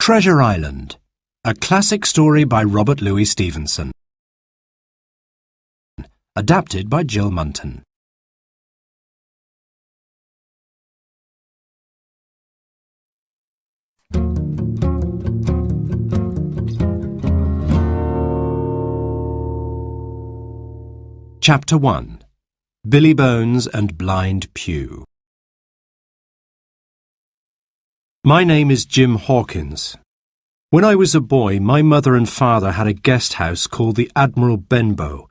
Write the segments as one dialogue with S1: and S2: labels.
S1: Treasure Island, a classic story by Robert Louis Stevenson. Adapted by Jill Munton. Chapter 1. Billy Bones and Blind Pew. My name is Jim Hawkins. When I was a boy, my mother and father had a guest house called the Admiral Benbow,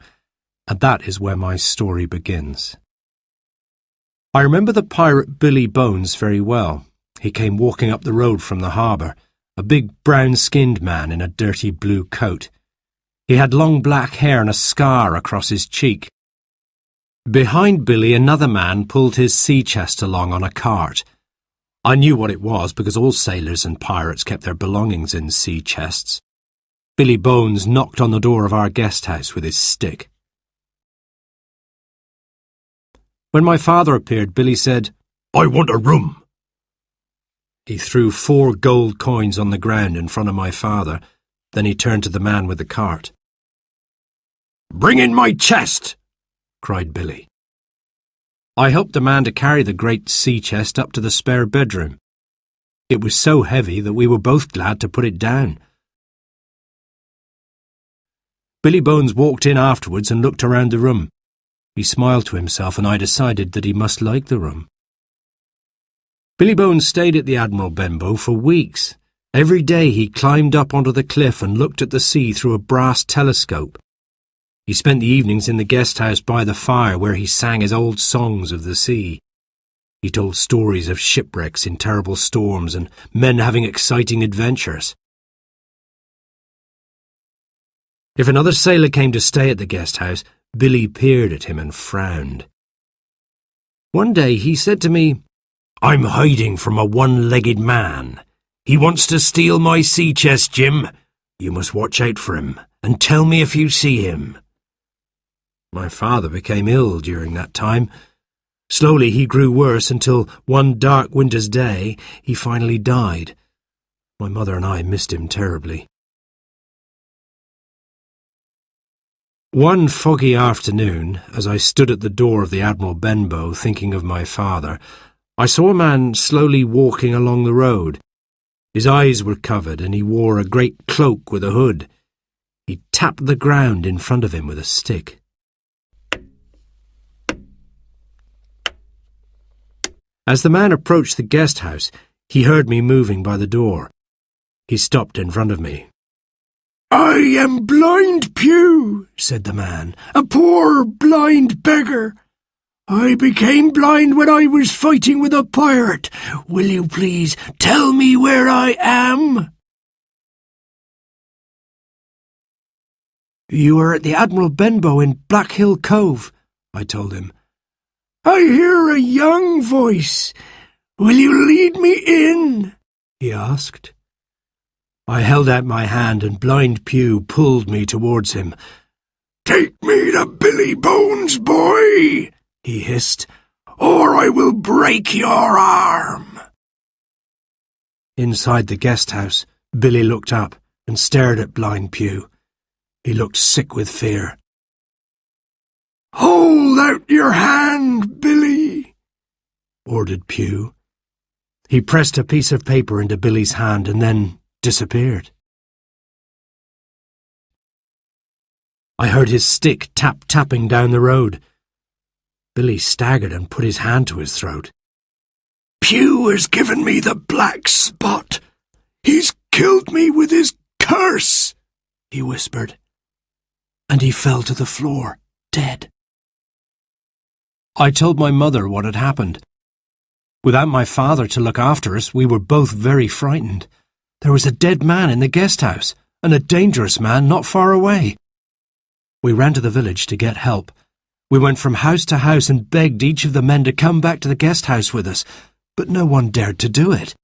S1: and that is where my story begins. I remember the pirate Billy Bones very well. He came walking up the road from the harbour, a big brown-skinned man in a dirty blue coat. He had long black hair and a scar across his cheek. Behind Billy, another man pulled his sea chest along on a cart. I knew what it was because all sailors and pirates kept their belongings in sea chests. Billy Bones knocked on the door of our guest house with his stick. When my father appeared, Billy said, "I want a room." He threw 4 gold coins on the ground in front of my father. Then he turned to the man with the cart. "Bring in my chest!" cried Billy. I helped the man to carry the great sea chest up to the spare bedroom. It was so heavy that we were both glad to put it down. Billy Bones walked in afterwards and looked around the room. He smiled to himself, and I decided that he must like the room. Billy Bones stayed at the Admiral Benbow for weeks. Every day he climbed up onto the cliff and looked at the sea through a brass telescope. He spent the evenings in the guest house by the fire where he sang his old songs of the sea. He told stories of shipwrecks in terrible storms and men having exciting adventures. If another sailor came to stay at the guest house, Billy peered at him and frowned. One day he said to me, "I'm hiding from a one-legged man. He wants to steal my sea chest, Jim. You must watch out for him, and tell me if you see him." My father became ill during that time. Slowly he grew worse until one dark winter's day he finally died. My mother and I missed him terribly. One foggy afternoon, as I stood at the door of the Admiral Benbow thinking of my father, I saw a man slowly walking along the road. His eyes were covered and he wore a great cloak with a hood. He tapped the ground in front of him with a stick. As the man approached the guest house, he heard me moving by the door. He stopped in front of me. "I am Blind Pew," said the man, "a poor blind beggar. I became blind when I was fighting with a pirate. Will you please tell me where I am?" "You are at the Admiral Benbow in Black Hill Cove," I told him. "I hear a young voice. Will you lead me in?" he asked. I held out my hand and Blind Pew pulled me towards him. "Take me to Billy Bones, boy," he hissed, "or I will break your arm." Inside the guest house, Billy looked up and stared at Blind Pew. He looked sick with fear. "Hold out your hand, Billy," ordered Pew. He pressed a piece of paper into Billy's hand and then disappeared. I heard his stick tapping down the road. Billy staggered and put his hand to his throat. "Pew has given me the black spot. He's killed me with his curse," he whispered. And he fell to the floor, dead. I told my mother what had happened. Without my father to look after us, we were both very frightened. There was a dead man in the guest house, and a dangerous man not far away. We ran to the village to get help. We went from house to house and begged each of the men to come back to the guest house with us, but no one dared to do it.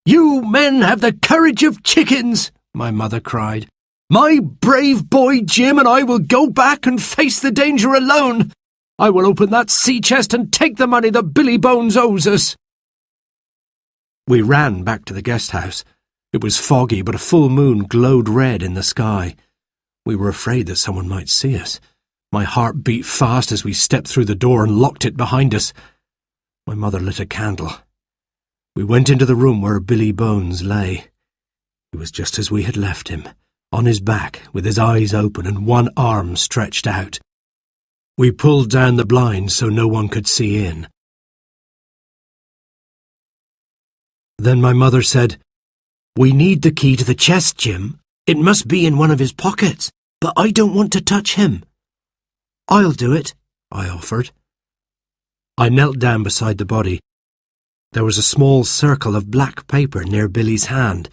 S1: "You men have the courage of chickens," my mother cried. "My brave boy Jim and I will go back and face the danger alone. I will open that sea chest and take the money that Billy Bones owes us." We ran back to the guest house. It was foggy, but a full moon glowed red in the sky. We were afraid that someone might see us. My heart beat fast as we stepped through the door and locked it behind us. My mother lit a candle. We went into the room where Billy Bones lay. He was just as we had left him, on his back, with his eyes open and one arm stretched out. We pulled down the blinds so no one could see in. Then my mother said, "We need the key to the chest, Jim. It must be in one of his pockets, but I don't want to touch him." "I'll do it," I offered. I knelt down beside the body. There was a small circle of black paper near Billy's hand,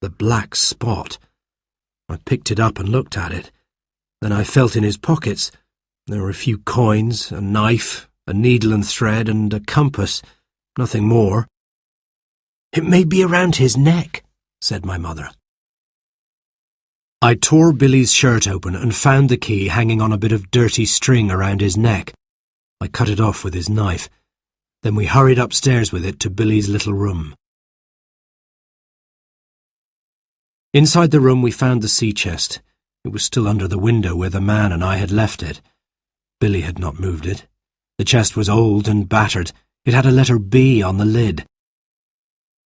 S1: the black spot. I picked it up and looked at it. Then I felt in his pockets. There were a few coins, a knife, a needle and thread, and a compass. Nothing more. "It may be around his neck," said my mother. I tore Billy's shirt open and found the key hanging on a bit of dirty string around his neck. I cut it off with his knife. Then we hurried upstairs with it to Billy's little room. Inside the room we found the sea chest. It was still under the window where the man and I had left it. Billy had not moved it. The chest was old and battered. It had a letter B on the lid.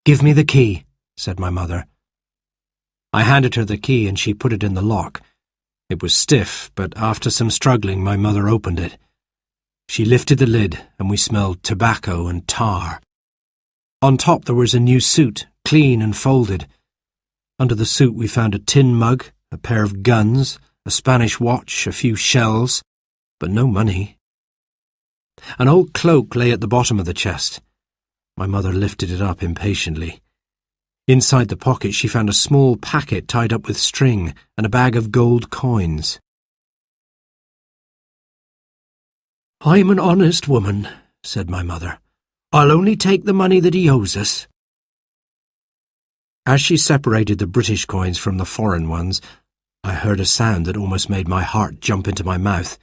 S1: "Give me the key," said my mother. I handed her the key and she put it in the lock. It was stiff, but after some struggling my mother opened it. She lifted the lid and we smelled tobacco and tar. On top there was a new suit, clean and folded. Under the suit we found a tin mug, a pair of guns, a Spanish watch, a few shells, but no money. An old cloak lay at the bottom of the chest. My mother lifted it up impatiently. Inside the pocket she found a small packet tied up with string and a bag of gold coins. "I'm an honest woman," said my mother. "I'll only take the money that he owes us." As she separated the British coins from the foreign ones, I heard a sound that almost made my heart jump into my mouth.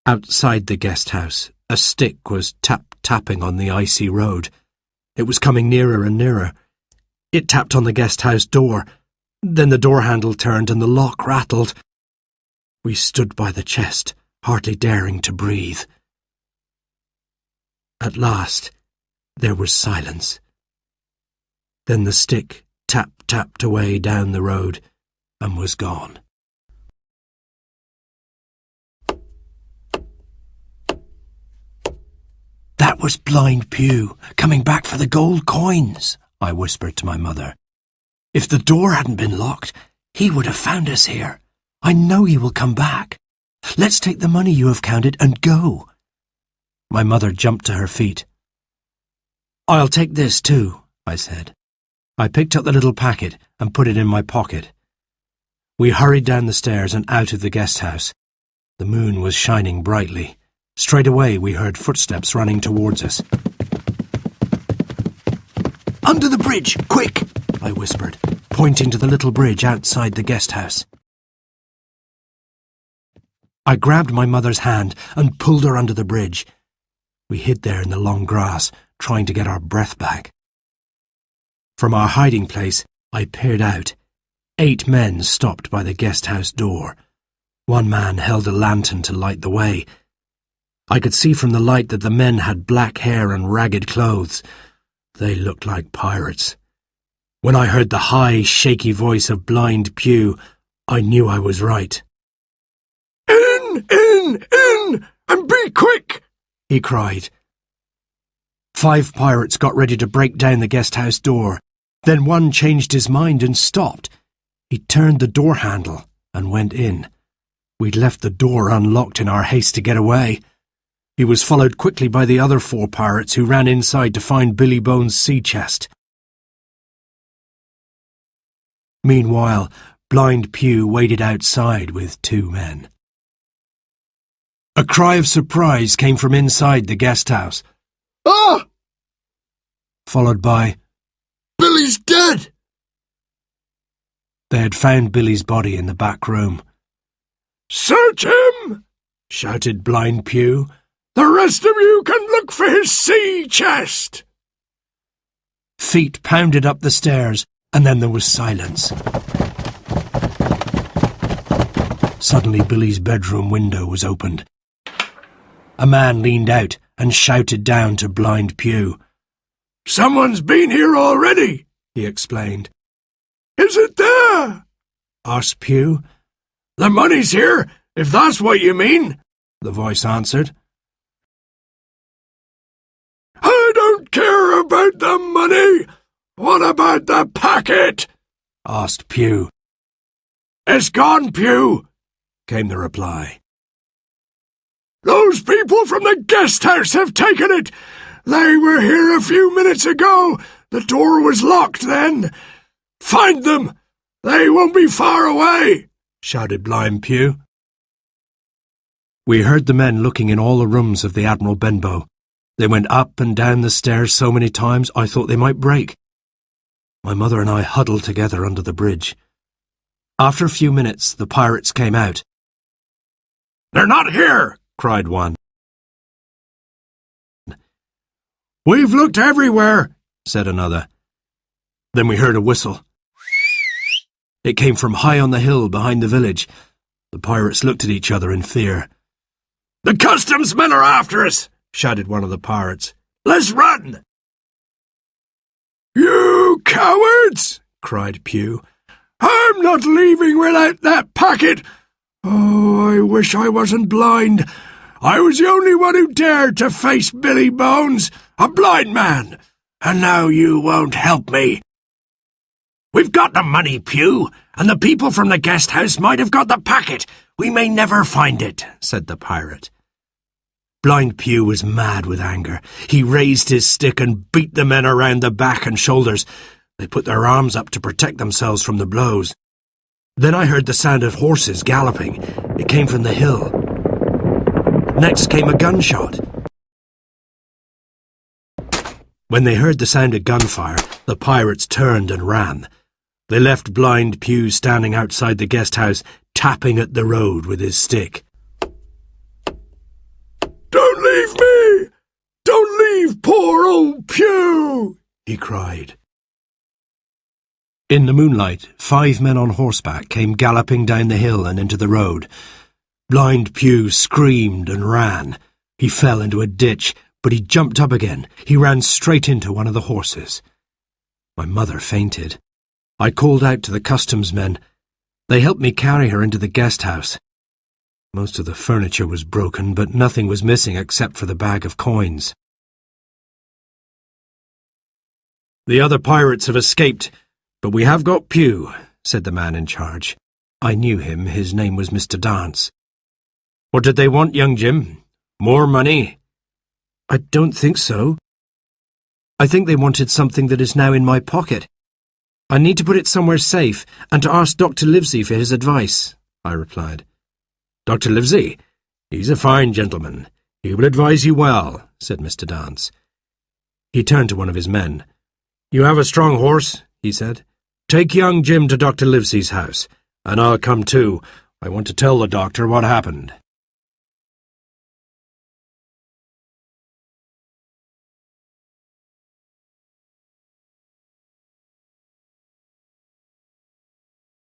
S1: Outside the guest house, a stick was tap-tapping on the icy road. It was coming nearer and nearer. It tapped on the guest house door. Then the door handle turned and the lock rattled. We stood by the chest, hardly daring to breathe. At last, there was silence. Then the stick tap-tapped away down the road and was gone. "That was Blind Pew, coming back for the gold coins," I whispered to my mother. "If the door hadn't been locked, he would have found us here. I know he will come back. Let's take the money you have counted and go." My mother jumped to her feet. "I'll take this too," I said. I picked up the little packet and put it in my pocket. We hurried down the stairs and out of the guest house. The moon was shining brightly. Straight away we heard footsteps running towards us. "Under the bridge, quick!" I whispered, pointing to the little bridge outside the guest house. I grabbed my mother's hand and pulled her under the bridge. We hid there in the long grass, trying to get our breath back. From our hiding place, I peered out. 8 men stopped by the guest house door. One man held a lantern to light the way. I could see from the light that the men had black hair and ragged clothes. They looked like pirates. When I heard the high, shaky voice of Blind Pew, I knew I was right. In, and be quick!" he cried. 5 pirates got ready to break down the guest house door. Then one changed his mind and stopped. He turned the door handle and went in. We'd left the door unlocked in our haste to get away. He was followed quickly by the other 4 pirates who ran inside to find Billy Bones' sea chest. Meanwhile, Blind Pew waited outside with 2 men. A cry of surprise came from inside the guest house. "Ah!" Followed by, "Billy's dead!" They had found Billy's body in the back room. "Search him!" shouted Blind Pew. "The rest of you can look for his sea chest!" Feet pounded up the stairs, and then there was silence. Suddenly Billy's bedroom window was opened. A man leaned out and shouted down to Blind Pew.
S2: "Someone's been here already," he explained. "Is it there?"
S1: asked Pew.
S2: "The money's here, if that's what you mean,"
S1: the voice answered.
S2: "I don't care about the money. What about the packet?"
S1: asked Pew.
S2: "It's gone, Pew," came the reply. "Those people from the guest house have taken it. They were here a few minutes ago. The door was locked then. Find them. They won't be far away," shouted Blind Pew.
S1: We heard the men looking in all the rooms of the Admiral Benbow. They went up and down the stairs so many times I thought they might break. My mother and I huddled together under the bridge. After a few minutes, the pirates came out.
S2: "They're not here," cried one. "We've looked everywhere," said another.
S1: Then we heard a whistle. It came from high on the hill behind the village. The pirates looked at each other in fear.
S2: "The customs men are after us," shouted one of the pirates. "Let's run!" "You cowards!" cried Pew. "I'm not leaving without that packet. Oh, I wish I wasn't blind. I was the only one who dared to face Billy Bones, a blind man, and now you won't help me." "We've got the money, Pew, and the people from the guest house might have got the packet. We may never find it," said the pirate.
S1: Blind Pew was mad with anger. He raised his stick and beat the men around the back and shoulders. They put their arms up to protect themselves from the blows. Then I heard the sound of horses galloping. It came from the hill. Next came a gunshot. When they heard the sound of gunfire, the pirates turned and ran. They left Blind Pew standing outside the guest house, tapping at the road with his stick.
S2: "Don't leave me! Don't leave poor old Pew!" he cried.
S1: In the moonlight, 5 men on horseback came galloping down the hill and into the road. Blind Pew screamed and ran. He fell into a ditch, but he jumped up again. He ran straight into one of the horses. My mother fainted. I called out to the customs men. They helped me carry her into the guest house. Most of the furniture was broken, but nothing was missing except for the bag of coins. "The other pirates have escaped, but we have got Pew," said the man in charge. I knew him. His name was Mr. Dance. "What did they want, young Jim? More money?" "I don't think so. I think they wanted something that is now in my pocket. I need to put it somewhere safe and to ask Dr. Livesey for his advice," I replied.
S2: "Dr. Livesey? He's a fine gentleman. He will advise you well," said Mr. Dance.
S1: He turned to one of his men.
S2: "You have a strong horse," he said. "Take young Jim to Dr. Livesey's house, and I'll come too. I want to tell the doctor what happened."